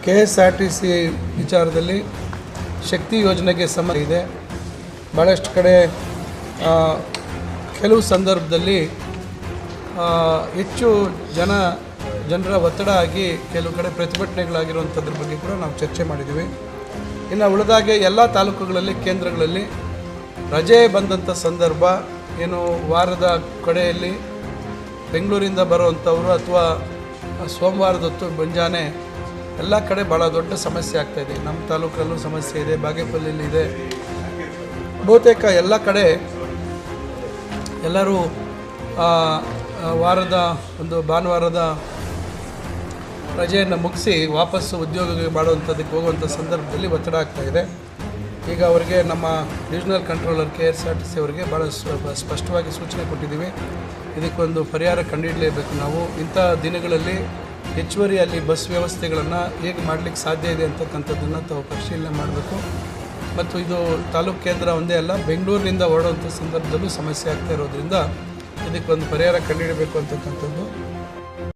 KSRTC ವಿಚಾರದಲ್ಲಿ ಶಕ್ತಿ ಯೋಜನೆಗೆ ಸಂಬಂಧ ಇದೆ. ಭಾಳಷ್ಟು ಕಡೆ ಕೆಲವು ಸಂದರ್ಭದಲ್ಲಿ ಹೆಚ್ಚು ಜನರ ಒತ್ತಡ ಆಗಿ ಕೆಲವು ಕಡೆ ಪ್ರತಿಭಟನೆಗಳಾಗಿರುವಂಥದ್ರ ಬಗ್ಗೆ ಕೂಡ ನಾವು ಚರ್ಚೆ ಮಾಡಿದ್ದೀವಿ. ಇನ್ನು ಉಳಿದಾಗೆ ಎಲ್ಲ ತಾಲೂಕುಗಳಲ್ಲಿ ಕೇಂದ್ರಗಳಲ್ಲಿ ರಜೆ ಬಂದಂಥ ಸಂದರ್ಭ ಏನು ವಾರದ ಕಡೆಯಲ್ಲಿ ಬೆಂಗಳೂರಿಂದ ಬರುವಂಥವರು ಅಥವಾ ಸೋಮವಾರದ ಹೊತ್ತು ಮುಂಜಾನೆ ಎಲ್ಲ ಕಡೆ ಭಾಳ ದೊಡ್ಡ ಸಮಸ್ಯೆ ಆಗ್ತಾಯಿದೆ. ನಮ್ಮ ತಾಲೂಕಲ್ಲೂ ಸಮಸ್ಯೆ ಇದೆ, ಬಾಗೇಪಲ್ಲಿಯಲ್ಲಿ ಇದೆ. ಬಹುತೇಕ ಎಲ್ಲ ಕಡೆ ಎಲ್ಲರೂ ವಾರದ ಒಂದು ಭಾನುವಾರದ ರಜೆಯನ್ನು ಮುಗಿಸಿ ವಾಪಸ್ಸು ಉದ್ಯೋಗ ಮಾಡುವಂಥದ್ದಕ್ಕೆ ಹೋಗುವಂಥ ಸಂದರ್ಭದಲ್ಲಿ ಒತ್ತಡ ಆಗ್ತಾಯಿದೆ. ಈಗ ಅವರಿಗೆ ನಮ್ಮ ರಿಜಿನಲ್ ಕಂಟ್ರೋಲರ್ KSRTC ಅವರಿಗೆ ಭಾಳ ಸ್ಪಷ್ಟವಾಗಿ ಸೂಚನೆ ಕೊಟ್ಟಿದ್ದೀವಿ. ಇದಕ್ಕೊಂದು ಪರಿಹಾರ ಕಂಡುಹಿಡಲೇಬೇಕು. ನಾವು ಇಂಥ ದಿನಗಳಲ್ಲಿ ಹೆಚ್ಚುವರಿಯಲ್ಲಿ ಬಸ್ ವ್ಯವಸ್ಥೆಗಳನ್ನು ಹೇಗೆ ಮಾಡಲಿಕ್ಕೆ ಸಾಧ್ಯ ಇದೆ ಅಂತಕ್ಕಂಥದ್ದನ್ನು ತಾವು ಪರಿಶೀಲನೆ ಮಾಡಬೇಕು. ಮತ್ತು ಇದು ತಾಲೂಕು ಕೇಂದ್ರ ಒಂದೇ ಅಲ್ಲ, ಬೆಂಗಳೂರಿನಿಂದ ಹೊರಡುವಂಥ ಸಂದರ್ಭದಲ್ಲೂ ಸಮಸ್ಯೆ ಆಗ್ತಾ ಇರೋದ್ರಿಂದ ಇದಕ್ಕೊಂದು ಪರಿಹಾರ ಕಂಡುಹಿಡಬೇಕು ಅಂತಕ್ಕಂಥದ್ದು